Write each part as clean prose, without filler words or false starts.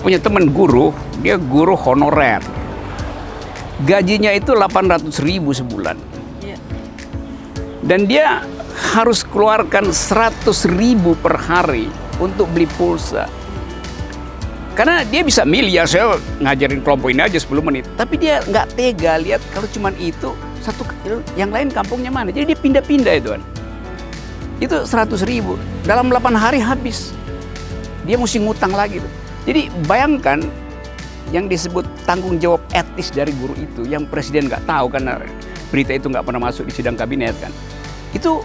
punya teman guru, dia guru honorer. Gajinya itu 800.000 sebulan. Dan dia harus keluarkan 100.000 per hari untuk beli pulsa. Karena dia bisa milih, ya saya ngajarin kelompok ini aja 10 menit. Tapi dia nggak tega lihat kalau cuman itu, yang lain kampungnya mana. Jadi dia pindah-pindah itu kan. Itu 100.000, dalam 8 hari habis. Dia mesti ngutang lagi tuh. Jadi bayangkan yang disebut tanggung jawab etis dari guru itu, yang presiden nggak tahu karena berita itu nggak pernah masuk di sidang kabinet kan. Itu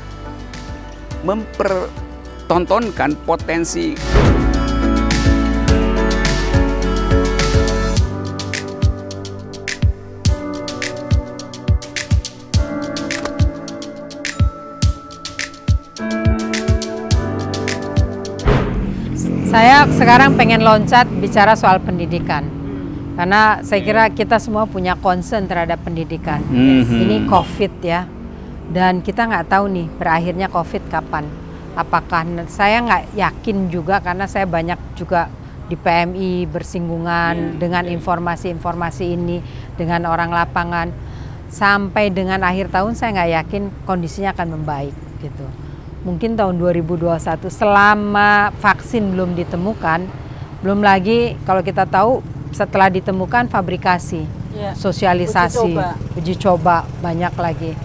mempertontonkan potensi. Saya sekarang pengen loncat bicara soal pendidikan. Karena saya kira kita semua punya concern terhadap pendidikan. Ini COVID ya. Dan kita nggak tahu nih berakhirnya COVID kapan. Apakah, saya nggak yakin juga karena saya banyak juga di PMI bersinggungan dengan informasi-informasi ini, dengan orang lapangan. Sampai dengan akhir tahun saya nggak yakin kondisinya akan membaik gitu. Mungkin tahun 2021 selama vaksin belum ditemukan, belum lagi kalau kita tahu setelah ditemukan fabrikasi, sosialisasi, uji coba banyak lagi.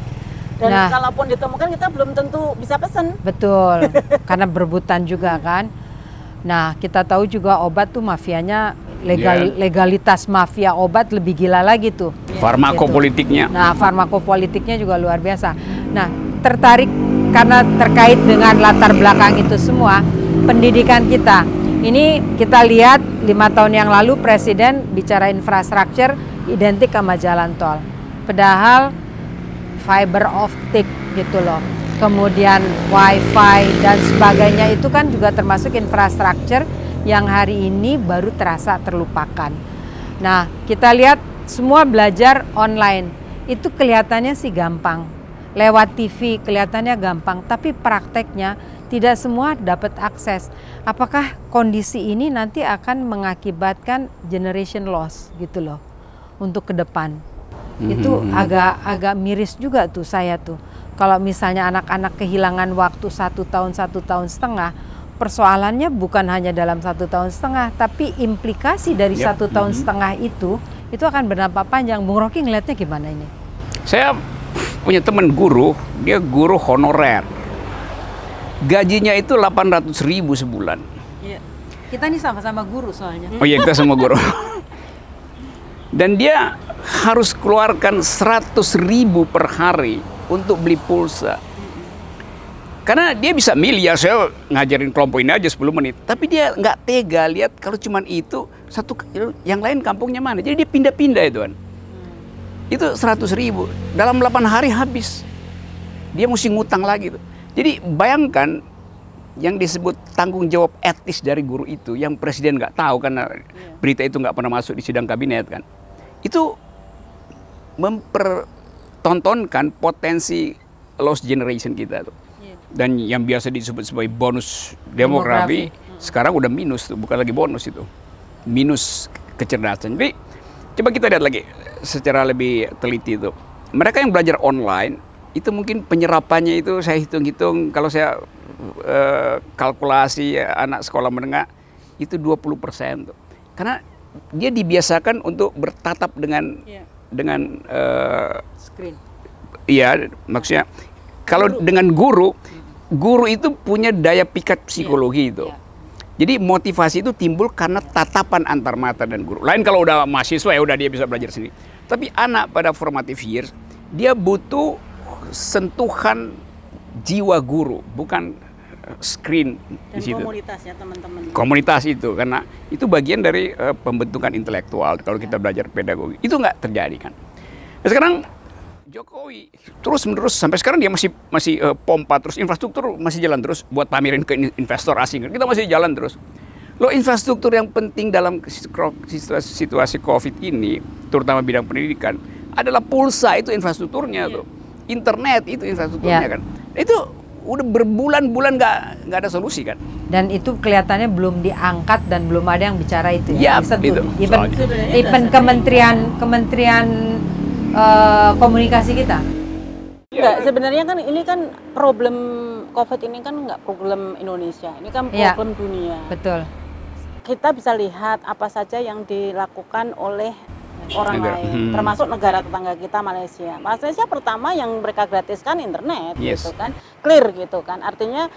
Dan kalaupun ditemukan kita belum tentu bisa pesan. Betul, karena berebutan juga kan. Nah kita tahu juga obat tuh mafianya, legalitas mafia obat lebih gila lagi tuh. Farmakopolitiknya. Nah farmakopolitiknya juga luar biasa. Nah tertarik karena terkait dengan latar belakang itu semua, pendidikan kita. Ini kita lihat 5 tahun yang lalu Presiden bicara infrastruktur identik sama jalan tol. Padahal fiber optik gitu loh. Kemudian wifi dan sebagainya itu kan juga termasuk infrastruktur yang hari ini baru terasa terlupakan. Nah kita lihat semua belajar online. Itu kelihatannya sih gampang. Lewat TV kelihatannya gampang, tapi prakteknya tidak semua dapat akses. Apakah kondisi ini nanti akan mengakibatkan generation loss gitu loh untuk ke depan? Itu agak miris juga tuh saya tuh. Kalau misalnya anak-anak kehilangan waktu 1 tahun, 1,5 tahun, persoalannya bukan hanya dalam 1,5 tahun, tapi implikasi dari 1,5 tahun itu akan berdampak panjang. Bung Rocky ngelihatnya gimana ini? Saya punya teman guru, dia guru honorer. Gajinya itu 800.000 sebulan. Iya. Kita nih sama-sama guru soalnya. Oh iya, kita sama guru. Dan dia harus keluarkan 100.000 per hari untuk beli pulsa. Karena dia bisa milih, ya saya ngajarin kelompok ini aja 10 menit. Tapi dia nggak tega lihat kalau cuman itu, yang lain kampungnya mana. Jadi dia pindah-pindah itu kan. Itu 100.000, dalam 8 hari habis. Dia mesti ngutang lagi tuh. Jadi bayangkan yang disebut tanggung jawab etis dari guru itu, yang presiden nggak tahu karena berita itu nggak pernah masuk di sidang kabinet kan. Itu mempertontonkan potensi lost generation kita tuh. Dan yang biasa disebut sebagai bonus demografi, sekarang udah minus tuh, bukan lagi bonus itu. Minus kecerdasan. Jadi coba kita lihat lagi secara lebih teliti itu. Mereka yang belajar online itu mungkin penyerapannya itu saya hitung-hitung, kalau saya kalkulasi anak sekolah menengah itu 20% tuh. Karena dia dibiasakan untuk bertatap dengan screen. Iya, maksudnya kalau dengan guru itu punya daya pikat psikologi itu. Jadi motivasi itu timbul karena tatapan antar mata dan guru. Lain kalau udah mahasiswa ya udah dia bisa belajar sendiri. Tapi anak pada formative years dia butuh sentuhan jiwa guru, bukan screen dan di situ. Komunitasnya teman-teman. Komunitas itu karena itu bagian dari pembentukan intelektual kalau kita belajar pedagogi. Itu nggak terjadi kan. Nah, sekarang Jokowi terus-menerus sampai sekarang dia masih pompa terus, infrastruktur masih jalan terus buat pamerin ke investor asing. Kita masih jalan terus. Loh, infrastruktur yang penting dalam situasi COVID ini, terutama bidang pendidikan, adalah pulsa, itu infrastrukturnya tuh. Internet itu infrastrukturnya kan. Itu udah berbulan-bulan nggak ada solusi kan. Dan itu kelihatannya belum diangkat dan belum ada yang bicara itu ya. Disentuh. Gitu. Even kementerian komunikasi kita. Enggak, sebenarnya kan ini kan problem COVID ini kan nggak problem Indonesia, ini kan problem dunia. Betul. Kita bisa lihat apa saja yang dilakukan oleh orang lain, termasuk negara tetangga kita Malaysia. Malaysia pertama yang mereka gratiskan internet, gitu kan, clear gitu kan. Artinya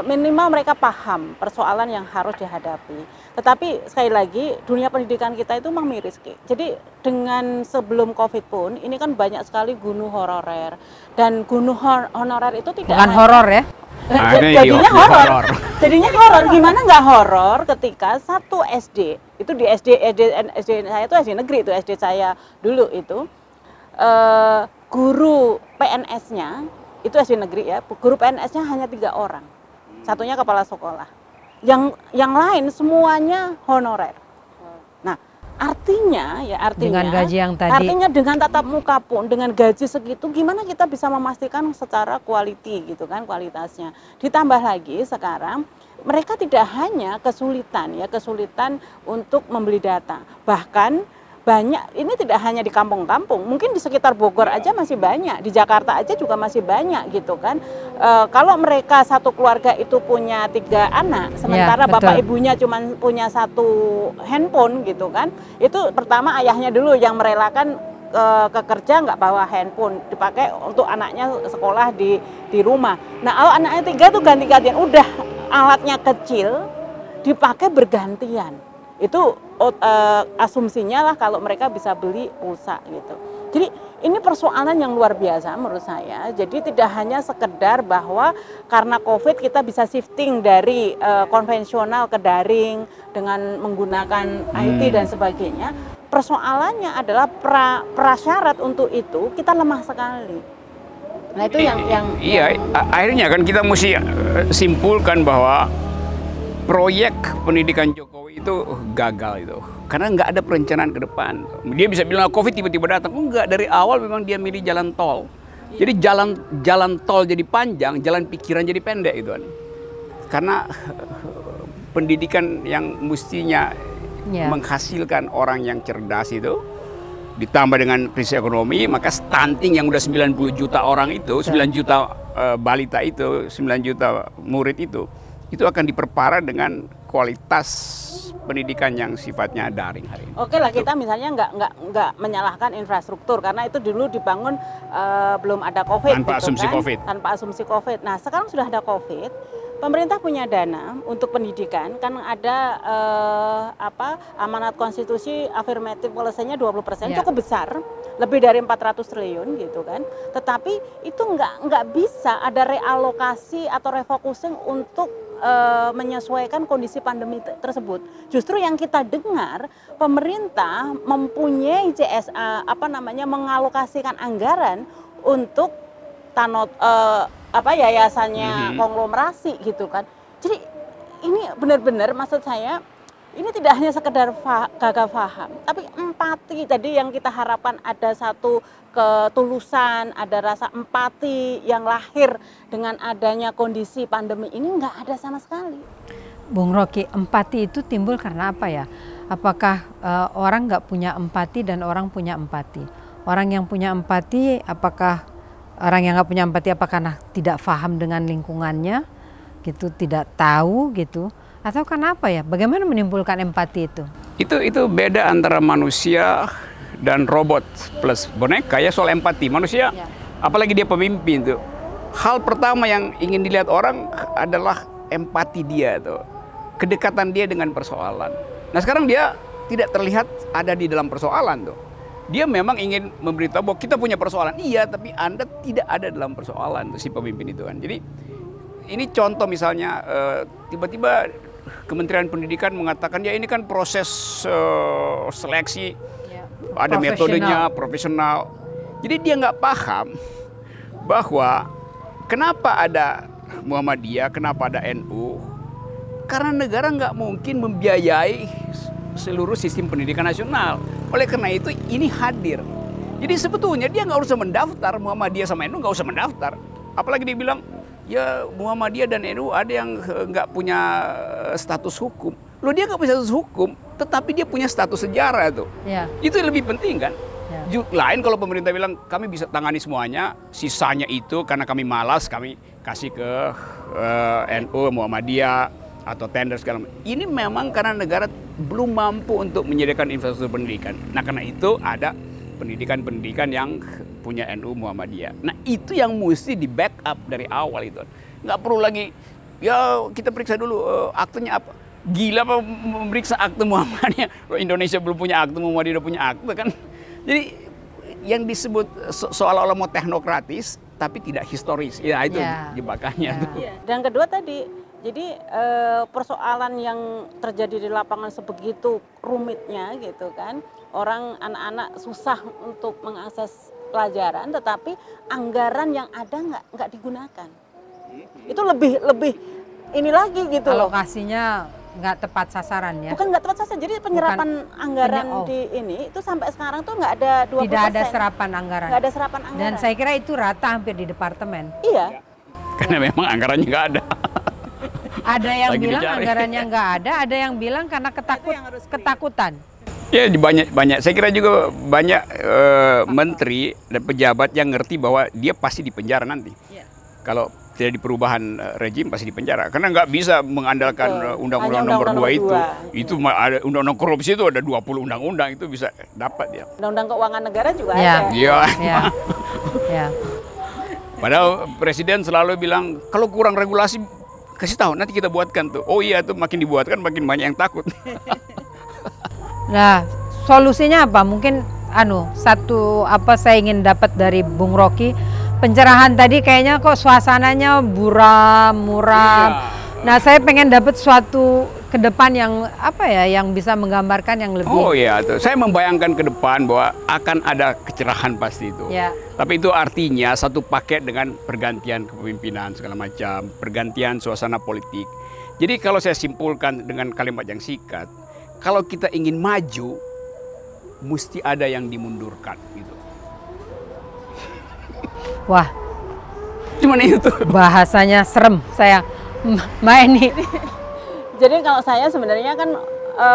minimal mereka paham persoalan yang harus dihadapi. Tetapi sekali lagi dunia pendidikan kita itu memang miris, Ki. Jadi dengan sebelum COVID pun ini kan banyak sekali guru honorer, dan guru honorer itu tidak bukan horor ya. Jadinya horor. Jadinya horor. Gimana nggak horor ketika satu SD itu di SD saya itu SD negeri itu SD saya dulu itu guru PNS-nya itu SD negeri ya, guru PNS-nya hanya 3 orang, satunya kepala sekolah, yang lain semuanya honorer. Nah, artinya dengan gaji yang tadi, artinya dengan tatap muka pun dengan gaji segitu gimana kita bisa memastikan secara quality gitu kan, kualitasnya. Ditambah lagi sekarang mereka tidak hanya kesulitan untuk membeli data, bahkan banyak, ini tidak hanya di kampung-kampung, mungkin di sekitar Bogor aja masih banyak, di Jakarta aja juga masih banyak gitu kan. Kalau mereka satu keluarga itu punya 3 anak, sementara bapak ibunya cuma punya 1 handphone gitu kan, itu pertama ayahnya dulu yang merelakan ke kerja nggak bawa handphone, dipakai untuk anaknya sekolah di rumah. Nah kalau anaknya 3 tuh ganti-gantian, udah alatnya kecil dipakai bergantian. Itu asumsinya lah kalau mereka bisa beli pulsa gitu. Jadi ini persoalan yang luar biasa menurut saya. Jadi tidak hanya sekedar bahwa karena COVID kita bisa shifting dari konvensional ke daring dengan menggunakan IT dan sebagainya. Persoalannya adalah prasyarat untuk itu kita lemah sekali. Nah itu akhirnya kan kita mesti simpulkan bahwa proyek pendidikan Jokowi itu gagal itu karena nggak ada perencanaan ke depan. Dia bisa bilang COVID tiba-tiba datang, enggak, dari awal memang dia milih jalan tol. Jadi jalan tol jadi panjang, jalan pikiran jadi pendek itu kan. Karena pendidikan yang mestinya menghasilkan orang yang cerdas itu ditambah dengan krisis ekonomi, maka stunting yang udah 90 juta orang itu, 9 juta balita itu, 9 juta murid itu akan diperparah dengan kualitas pendidikan yang sifatnya daring hari ini. Oke lah, kita misalnya nggak menyalahkan infrastruktur karena itu dulu dibangun belum ada COVID, tanpa asumsi COVID. Tanpa asumsi COVID. Nah sekarang sudah ada COVID, pemerintah punya dana untuk pendidikan, kan ada amanat konstitusi affirmative policy-nya 20%, cukup besar, lebih dari 400 triliun gitu kan. Tetapi itu nggak bisa ada realokasi atau refocusing untuk menyesuaikan kondisi pandemi tersebut. Justru yang kita dengar pemerintah mempunyai CSA mengalokasikan anggaran untuk yayasannya konglomerasi gitu kan. Jadi ini benar-benar maksud saya ini tidak hanya sekedar gagal paham, tapi empati. Jadi yang kita harapkan ada satu ketulusan, ada rasa empati yang lahir dengan adanya kondisi pandemi ini nggak ada sama sekali. Bung Rocky, empati itu timbul karena apa ya? Apakah orang nggak punya empati dan orang punya empati? Orang yang punya empati, apakah orang yang nggak punya empati apakah tidak paham dengan lingkungannya, gitu, tidak tahu gitu, atau kenapa ya? Bagaimana menimbulkan empati itu? Itu beda antara manusia dan robot plus boneka ya, soal empati. Manusia, apalagi dia pemimpin tuh, hal pertama yang ingin dilihat orang adalah empati dia tuh, kedekatan dia dengan persoalan. Nah sekarang dia tidak terlihat ada di dalam persoalan tuh. Dia memang ingin memberitahu bahwa kita punya persoalan, iya, tapi Anda tidak ada dalam persoalan tuh, si pemimpin itu kan. Jadi ini contoh misalnya tiba-tiba Kementerian Pendidikan mengatakan ya ini kan proses seleksi, ada metodenya profesional. Jadi dia nggak paham bahwa kenapa ada Muhammadiyah, kenapa ada NU, karena negara nggak mungkin membiayai seluruh sistem pendidikan nasional. Oleh karena itu ini hadir. Jadi sebetulnya dia nggak usah mendaftar, Muhammadiyah sama NU nggak usah mendaftar. Apalagi dia bilang ya Muhammadiyah dan NU ada yang nggak punya status hukum. Loh, dia nggak punya status hukum, tetapi dia punya status sejarah tuh. Ya. Itu yang lebih penting kan. Ya. Lain kalau pemerintah bilang kami bisa tangani semuanya, sisanya itu karena kami malas kami kasih ke NU, Muhammadiyah atau tender segala macam. Ini memang karena negara belum mampu untuk menyediakan infrastruktur pendidikan. Nah, karena itu ada pendidikan-pendidikan yang punya NU, Muhammadiyah. Nah, itu yang mesti di backup dari awal itu. Nggak perlu lagi, ya kita periksa dulu aktenya apa. Gila apa memeriksa akte Muhammadiyah? Indonesia belum punya akte, Muhammadiyah udah punya akte kan. Jadi yang disebut seolah-olah mau teknokratis tapi tidak historis. Ya itu jebakannya tuh. Dan kedua tadi, jadi persoalan yang terjadi di lapangan sebegitu rumitnya gitu kan. Orang anak-anak susah untuk mengakses pelajaran, tetapi anggaran yang ada nggak digunakan. Itu lebih ini lagi gitu. Alokasinya nggak tepat sasaran ya? Bukan nggak tepat sasaran, jadi penyerapan anggaran di ini itu sampai sekarang tuh nggak ada 20%. Tidak ada serapan anggaran. Nggak ada serapan anggaran. Dan saya kira itu rata hampir di departemen. Iya. Karena memang anggarannya nggak ada. Ada yang Lagi bilang dicari. anggarannya nggak ada yang bilang karena ketakutan. Ya banyak. Saya kira juga banyak menteri dan pejabat yang ngerti bahwa dia pasti dipenjara nanti. Kalau tidak di perubahan rejim pasti dipenjara. Karena nggak bisa mengandalkan undang-undang nomor 2 itu. Itu ada undang-undang korupsi itu ada 20 undang-undang itu bisa dapat ya. Undang-undang keuangan negara juga Ya. ada. Iya. Ya. Padahal presiden selalu bilang kalau kurang regulasi kasih tahu nanti kita buatkan tuh. Oh iya tuh makin dibuatkan makin banyak yang takut. Nah, solusinya apa? Mungkin satu apa saya ingin dapat dari Bung Rocky, pencerahan tadi kayaknya kok suasananya muram. Iya. Nah, saya pengen dapat suatu ke depan yang yang bisa menggambarkan yang lebih. Oh iya tuh. Saya membayangkan ke depan bahwa akan ada kecerahan pasti itu. Ya. Tapi itu artinya satu paket dengan pergantian kepemimpinan segala macam, pergantian suasana politik. Jadi kalau saya simpulkan dengan kalimat yang singkat, kalau kita ingin maju, mesti ada yang dimundurkan gitu. Wah, Cuman itu. bahasanya serem saya. Mbak Eni. Jadi kalau saya sebenarnya kan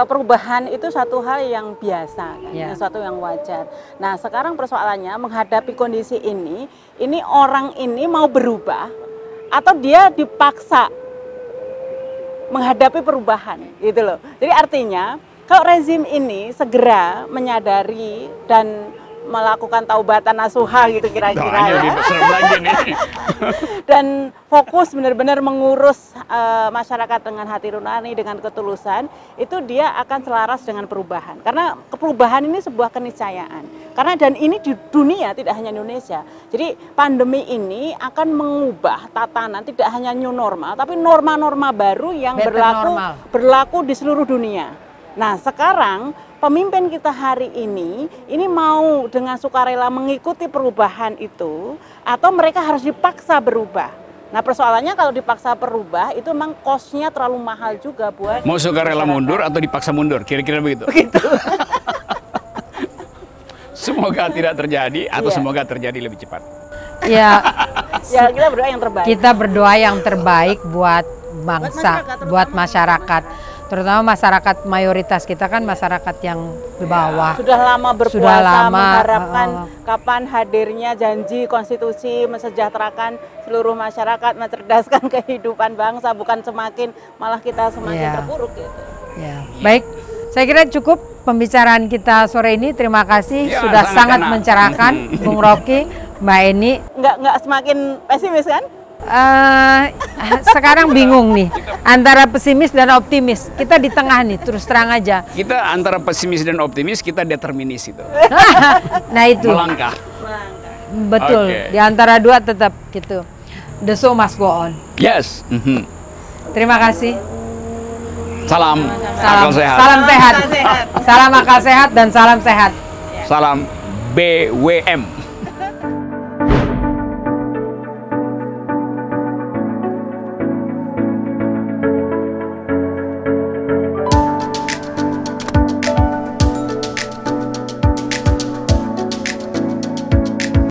perubahan itu satu hal yang biasa kan, sesuatu yang wajar. Nah, sekarang persoalannya menghadapi kondisi ini orang ini mau berubah atau dia dipaksa menghadapi perubahan gitu loh. Jadi artinya kalau rezim ini segera menyadari dan melakukan taubatan nasuha gitu kira-kira ya. Dan fokus benar-benar mengurus masyarakat dengan hati nurani, dengan ketulusan, itu dia akan selaras dengan perubahan. Karena perubahan ini sebuah keniscayaan. Karena dan ini di dunia tidak hanya Indonesia. Jadi pandemi ini akan mengubah tatanan tidak hanya new normal, tapi norma-norma baru yang berlaku di seluruh dunia. Nah, sekarang pemimpin kita hari ini mau dengan sukarela mengikuti perubahan itu atau mereka harus dipaksa berubah. Nah, persoalannya kalau dipaksa berubah itu memang cost-nya terlalu mahal juga buat mau sukarela mundur atau dipaksa mundur, kira-kira begitu. Semoga tidak terjadi atau semoga terjadi lebih cepat. Ya, kita berdoa yang terbaik. Kita berdoa yang terbaik buat bangsa, buat masyarakat. Terutama masyarakat mayoritas kita kan masyarakat yang di bawah. Sudah lama berpuasa mengharapkan kapan hadirnya janji konstitusi mensejahterakan seluruh masyarakat, mencerdaskan kehidupan bangsa, bukan semakin malah kita semakin terpuruk gitu. Ya. Baik, saya kira cukup pembicaraan kita sore ini. Terima kasih sudah sangat mencerahkan Bung Rocky, Mbak Eni. Nggak semakin pesimis kan? Sekarang bingung nih antara pesimis dan optimis. Kita di tengah nih, terus terang aja. Kita antara pesimis dan optimis, kita determinis itu. Nah itu. Melangkah. Betul. Di antara dua tetap gitu. The show must go on. Yes. Terima kasih. Salam akal sehat. Salam sehat. Salam akal sehat dan salam sehat. Salam BWM.